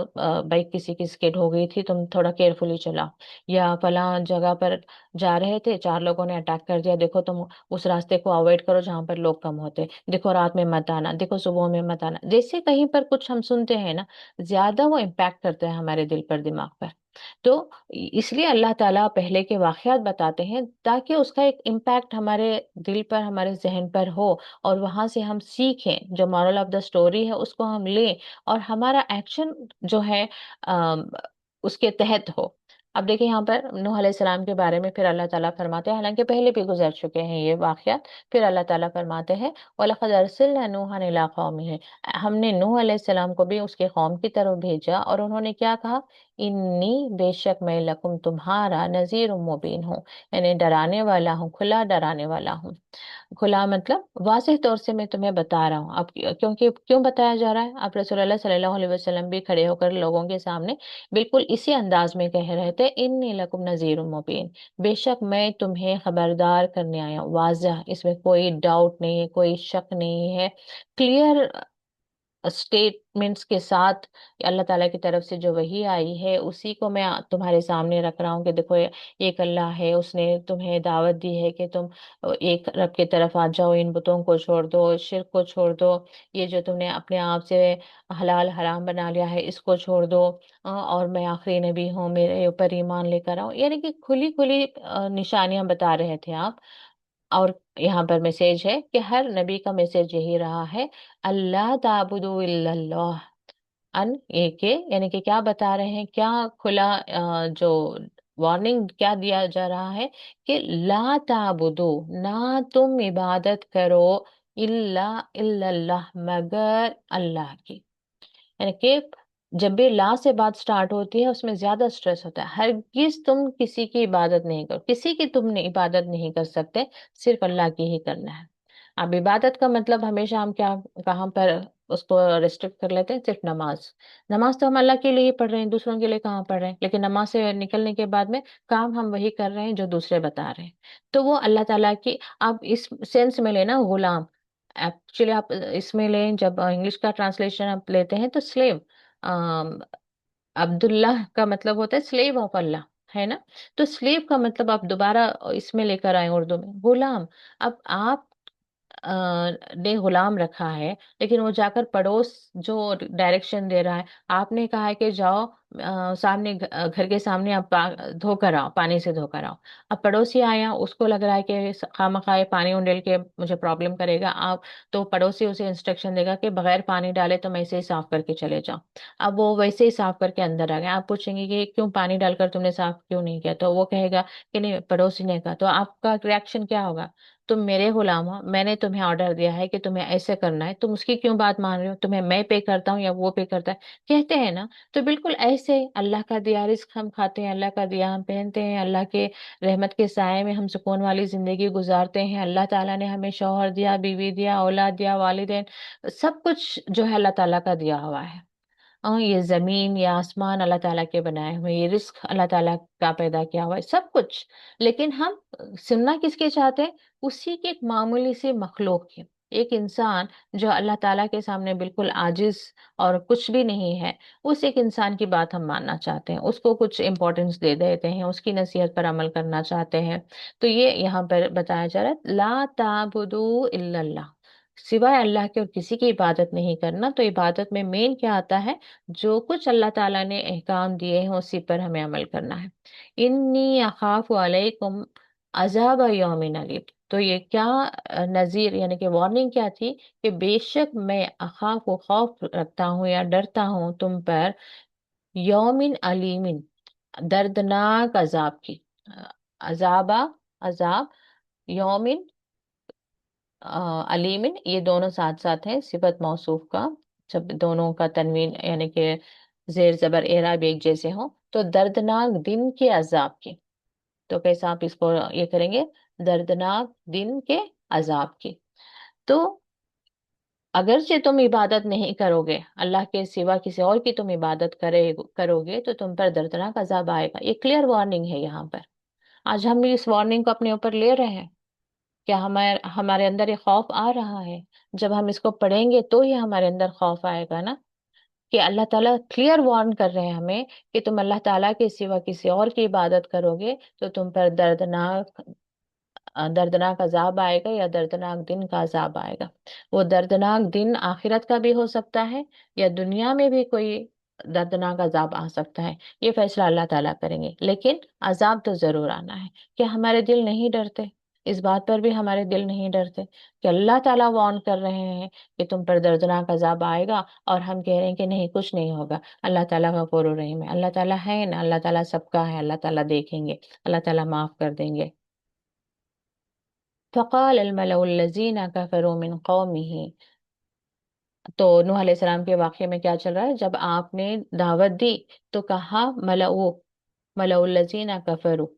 بائک کسی کی اسکڈ ہو گئی تھی، تم تھوڑا کیئرفلی چلاؤ، یا فلاں جگہ پر جا رہے تھے، چار لوگوں نے اٹیک کر دیا، دیکھو تم اس راستے کو اوائڈ کرو جہاں پر لوگ کم ہوتے، دیکھو رات میں مت آنا، دیکھو صبح میں مت آنا، جیسے کہیں پر کچھ ہم سنتے ہیں نا، زیادہ وہ امپیکٹ کرتے ہیں ہمارے دل پر، دماغ پر۔ تو اس لیے اللہ تعالیٰ پہلے کے واقعات بتاتے ہیں تاکہ اس کا ایک امپیکٹ ہمارے دل پر، ہمارے ذہن پر ہو، اور وہاں سے ہم سیکھیں، جو مورل آف دا سٹوری ہے اس کو ہم لیں، اور ہمارا ایکشن جو ہے آم، اس کے تحت ہو۔ اب دیکھیں یہاں پر نوح علیہ السلام کے بارے میں پھر اللہ تعالیٰ فرماتے ہیں، حالانکہ پہلے بھی گزر چکے ہیں یہ واقعات، پھر اللہ تعالیٰ فرماتے ہیں وَلَقَدْ أَرْسَلْنَا نُوحًا إِلَىٰ قَوْمِهِ، ہم نے نوح علیہ السلام کو بھی اس کے قوم کی طرف بھیجا، اور انہوں نے کیا کہا؟ انی بے شک میں لکم تمہارا نذیر مبین ہوں، یعنی ڈرانے والا ہوں، کھلا ڈرانے والا ہوں۔ کھلا مطلب واضح طور سے میں تمہیں بتا رہا ہوں۔ اب کیونکہ کیوں بتایا جا رہا ہے؟ اب رسول اللہ صلی اللہ علیہ وسلم بھی کھڑے ہو کر لوگوں کے سامنے بالکل اسی انداز میں کہہ رہے تھے، انی لکم نذیر مبین، بے شک میں تمہیں خبردار کرنے آیا ہوں، واضح، اس میں کوئی ڈاؤٹ نہیں ہے، کوئی شک نہیں ہے، کلیئر स्टेटमेंट्स के साथ अल्लाह ताला की तरफ से जो वही आई है उसी को मैं तुम्हारे सामने रख रहा हूँ कि देखो एक अल्लाह है, उसने तुम्हें दावत दी है कि तुम एक रब की तरफ आ जाओ, इन बुतों को छोड़ दो, शिर्क को छोड़ दो, ये जो तुमने अपने आप से हलाल हराम बना लिया है इसको छोड़ दो, और मैं आखिरी नबी हूँ, मेरे ऊपर ईमान लेकर आओ। यानी कि खुली खुली निशानियां बता रहे थे आप। और यहाँ पर मैसेज है कि हर नबी का मैसेज यही रहा है, अल्लाह ताबुदु इल्लल्लाह। अन ये के यानी कि क्या बता रहे हैं, क्या खुला जो वार्निंग क्या दिया जा रहा है कि ला ताबुदु, ना तुम इबादत करो, इल्ला इल्लल्लाह, मगर अल्लाह की। यानी कि जब भी ला से बात स्टार्ट होती है उसमें ज्यादा स्ट्रेस होता है। हरगिज तुम किसी की इबादत नहीं करो, किसी की तुम इबादत नहीं कर सकते, सिर्फ अल्लाह की ही करना है। अब इबादत का मतलब हमेशा हम क्या, कहाँ पर उसको रिस्ट्रिक्ट कर लेते हैं, सिर्फ नमाज। नमाज तो हम अल्लाह के लिए ही पढ़ रहे हैं, दूसरों के लिए कहाँ पढ़ रहे हैं। लेकिन नमाज से निकलने के बाद में काम हम वही कर रहे हैं जो दूसरे बता रहे हैं। तो वो अल्लाह ताला की, आप इस सेंस में लेना गुलाम। एक्चुअली आप इसमें लें, जब इंग्लिश का ट्रांसलेशन आप लेते हैं तो स्लेव, अब्दुल्लाह का मतलब होता है स्लेव ऑफ अल्लाह, है ना। तो स्लेव का मतलब आप दोबारा इसमें लेकर आए उर्दू में, गुलाम। अब आप अ, ने गुलाम रखा है, लेकिन वो जाकर पड़ोस जो डायरेक्शन दे रहा है, आपने कहा है कि जाओ सामने घर के सामने आप धोकर आओ, पानी से धोकर आओ। अब पड़ोसी आया, उसको लग रहा है कि खामखाए पानी उंडेल के मुझे प्रॉब्लम करेगा, आप तो पड़ोसी उसे इंस्ट्रक्शन देगा कि बगैर पानी डाले तुम ऐसे ही साफ करके चले जाओ। अब वो वैसे ही साफ करके अंदर आ गया, आप पूछेंगे कि क्यों पानी डालकर तुमने साफ क्यों नहीं किया, तो वो कहेगा कि नहीं पड़ोसी ने कहा। तो आपका रिएक्शन क्या होगा, तुम मेरे गुलाम हो, मैंने तुम्हें ऑर्डर दिया है कि तुम्हें ऐसे करना है, तुम उसकी क्यों बात मान रहे हो, तुम्हें मैं पे करता हूँ या वो पे करता है, कहते हैं ना। तो बिल्कुल ऐसे अल्लाह का दिया रिस्क हम खाते हैं, अल्लाह का दिया हम पहनते हैं, अल्लाह के रहमत के साए में हम सुकून वाली जिंदगी गुजारते हैं। अल्लाह ताला ने हमें शौहर दिया, बीवी दिया, औलाद दिया, वालिदैन, सब कुछ जो है अल्लाह ताला का दिया हुआ है। ये जमीन या आसमान अल्लाह ताला के बनाए हुए, ये रिस्क अल्लाह ताला का पैदा किया हुआ है, सब कुछ। लेकिन हम सुनना किसके चाहते हैं, उसी के एक मामूली से मखलूक के, एक इंसान जो अल्लाह ताला के सामने बिल्कुल आजिज और कुछ भी नहीं है, उस एक इंसान की बात हम मानना चाहते हैं, उसको कुछ इंपॉर्टेंस दे देते हैं, उसकी नसीहत पर अमल करना चाहते हैं। तो ये यहाँ पर बताया जा रहा है, ला ताबुदू इल्लल्लाह, सिवाय अल्लाह के और किसी की इबादत नहीं करना। तो इबादत में मेन क्या आता है, जो कुछ अल्लाह ताला ने एहकाम दिए हैं उसी पर हमें अमल करना है। इन्नी अखाफ अलैकुम अजाब यौमिन अलीम। तो ये क्या नजीर यानी कि वार्निंग क्या थी, कि बेशक मैं अखाफ खौफ रखता हूँ या डरता हूँ तुम पर, यौमिन अलीमिन, दर्दनाक अजाब की। अजाबा, अजाब, यौमिन, अलीमिन, ये दोनों साथ साथ हैं सिफत मौसूफ का। जब दोनों का तनवीन यानी कि जेर जबर एराब एक जैसे हो, तो दर्दनाक दिन के अजाब की। तो कैसा आप इसको ये करेंगे, दर्दनाक दिन के अजाब की। तो अगरचे तुम इबादत नहीं करोगे, अल्लाह के सिवा किसी और की तुम इबादत करोगे तो तुम पर दर्दनाक अजाब आएगा। ये क्लियर वार्निंग है यहाँ पर। आज हम इस वार्निंग को अपने ऊपर ले रहे हैं, क्या हमारे हमारे अंदर ये खौफ आ रहा है। जब हम इसको पढ़ेंगे तो ही हमारे अंदर खौफ आएगा ना, कि अल्लाह ताला क्लियर वार्न कर रहे हैं हमें कि तुम अल्लाह ताला के सिवा किसी और की इबादत करोगे तो तुम पर दर्दनाक अजाब आएगा, या दर्दनाक दिन का अजाब आएगा। वो दर्दनाक दिन आखिरत का भी हो सकता है, या दुनिया में भी कोई दर्दनाक अजाब आ सकता है। ये फैसला अल्लाह ताला करेंगे, लेकिन अजाब तो जरूर आना है। क्या हमारे दिल नहीं डरते, इस बात पर भी हमारे दिल नहीं डरते कि अल्लाह ताला वार्न कर रहे हैं कि तुम पर दर्दनाक अजाब आएगा, और हम कह रहे हैं कि नहीं कुछ नहीं होगा, अल्लाह ताला गफूर रहीम है, अल्लाह ताला है ना, अल्लाह ताला सबका है, अल्लाह ताला देखेंगे, अल्लाह ताला माफ कर देंगे। फ़क़ाल अलमलउ लज़ीना कफ़रू मिन क़ौमिही। तो नूह अलैहिस्सलाम के वाक़े में क्या चल रहा है, जब आपने दावत दी तो कहा मलउ, मलउ लज़ीना कफ़रू,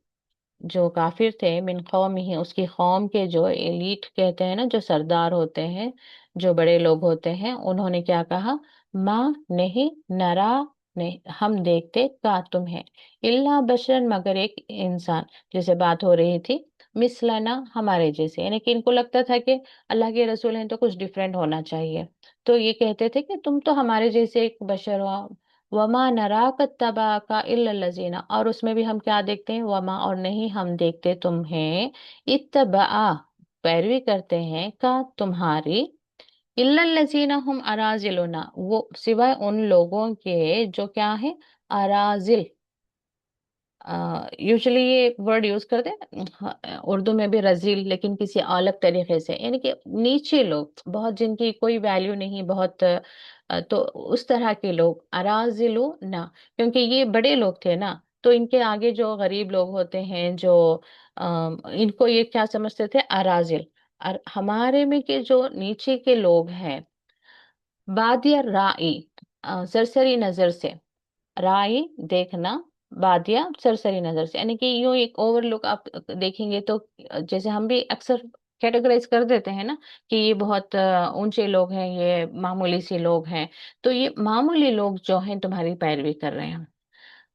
जो काफिर थे, मिन कौमिही, उसकी कौम के, जो एलीट कहते हैं ना, जो सरदार होते हैं, जो बड़े लोग होते हैं, उन्होंने क्या कहा, माँ नहीं, नरा, नहीं हम देखते का तुम्हें, इल्ला बशरन, मगर एक इंसान, जैसे बात हो रही थी मिसलाना, हमारे जैसे, यानी कि इनको लगता था कि अल्लाह के रसूल हैं तो कुछ डिफरेंट होना चाहिए। तो ये कहते थे कि तुम तो हमारे जैसे एक बशर हो। वमा नराक तबा का इल्लल्लज़ीना, और उसमें भी हम क्या देखते हैं, वमा, और नहीं हम देखते तुम्हें, इत्तबा, पैरवी करते हैं, का तुम्हारी, इल्लल्लज़ीना हुम अराजिलुना, वो सिवाय उन लोगों के जो क्या है, अराजिल। यूजुअली ये वर्ड यूज करते हैं, उर्दू में भी रजील, लेकिन किसी अलग तरीके से, यानी कि नीचे लोग, बहुत जिनकी कोई वैल्यू नहीं, बहुत तो उस तरह के लोग, अराजिलो ना, क्योंकि ये बड़े लोग थे ना, तो इनके आगे जो गरीब लोग होते हैं, जो इनको ये क्या समझते थे, अराजिल। और हमारे में के जो नीचे के लोग हैं, बादिया राई, सरसरी नजर से, राई देखना, बादिया सरसरी नजर से, यानी कि यूं एक ओवरलुक आप देखेंगे तो, जैसे हम भी अक्सर कैटेगराइज कर देते हैं ना, कि ये बहुत ऊंचे लोग हैं, ये मामूली से लोग हैं। तो ये मामूली लोग जो हैं तुम्हारी पैरवी कर रहे हैं।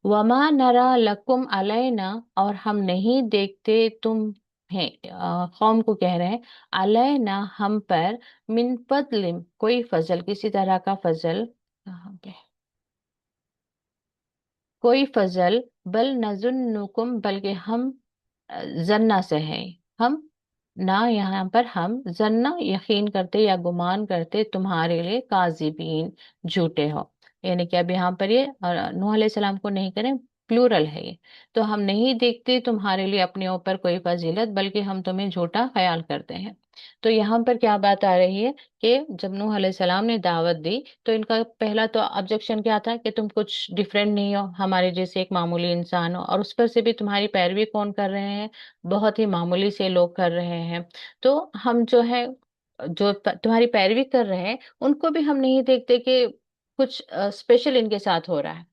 वमा नरा लकुम अलैना, और हम नहीं देखते तुम है, कौम को कह रहे हैं, अलैना हम पर, मिन फद्लिन, कोई फजल, किसी तरह का फजल, कहाँ पे, कोई फजल, बल नजुन्नुकुम, बल्कि हम जन्ना से है, हम ना, यहाँ पर हम जन्ना यकीन करते या गुमान करते तुम्हारे लिए, काजिबीन, झूठे हो। यानी कि अब यहाँ पर ये नूह अलैहि सलाम को नहीं करें, प्लूरल है ये। तो हम नहीं देखते तुम्हारे लिए अपने ऊपर कोई फजीलत, बल्कि हम तुम्हें झूठा ख्याल करते हैं। तो यहाँ पर क्या बात आ रही है, कि जब नूह अलैहि सलाम ने दावत दी, तो इनका पहला तो ऑब्जेक्शन क्या था, कि तुम कुछ डिफरेंट नहीं हो, हमारे जैसे एक मामूली इंसान हो, और उस पर से भी तुम्हारी पैरवी कौन कर रहे हैं, बहुत ही मामूली से लोग कर रहे हैं। तो हम जो है, जो तुम्हारी पैरवी कर रहे हैं, उनको भी हम नहीं देखते कि कुछ स्पेशल इनके साथ हो रहा है।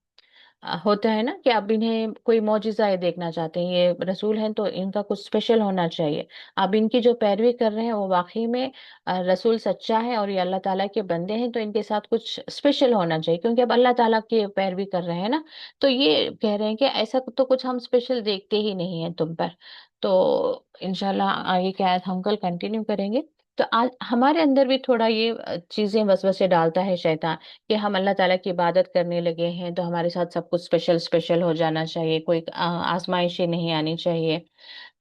होता है ना कि आप इन्हें कोई मौजिजा ये देखना चाहते हैं, ये रसूल हैं तो इनका कुछ स्पेशल होना चाहिए। आप इनकी जो पैरवी कर रहे हैं वो वाकई में रसूल सच्चा है और ये अल्लाह ताला के बंदे हैं, तो इनके साथ कुछ स्पेशल होना चाहिए, क्योंकि अब अल्लाह ताला की पैरवी कर रहे हैं ना। तो ये कह रहे हैं कि ऐसा तो कुछ हम स्पेशल देखते ही नहीं है तुम पर। तो इंशाल्लाह आगे की आयत हम कल कंटिन्यू करेंगे। तो आज हमारे अंदर भी थोड़ा ये चीजें वसवसे डालता है शैतान, कि हम अल्लाह ताला की इबादत करने लगे हैं तो हमारे साथ सब कुछ स्पेशल स्पेशल हो जाना चाहिए, कोई आजमाइशें नहीं आनी चाहिए।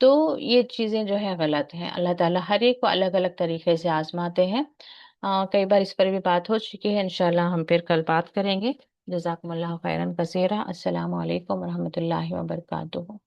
तो ये चीजें जो है गलत हैं। अल्लाह ताला हर एक को अलग अलग तरीके से आजमाते हैं। कई बार इस पर भी बात हो चुकी है, इंशाल्लाह हम फिर कल बात करेंगे। जज़ाकुमुल्लाह खैरन कसीरा। अस्सलामु अलैकुम वरहमतुल्लाहि वबरकातुहू।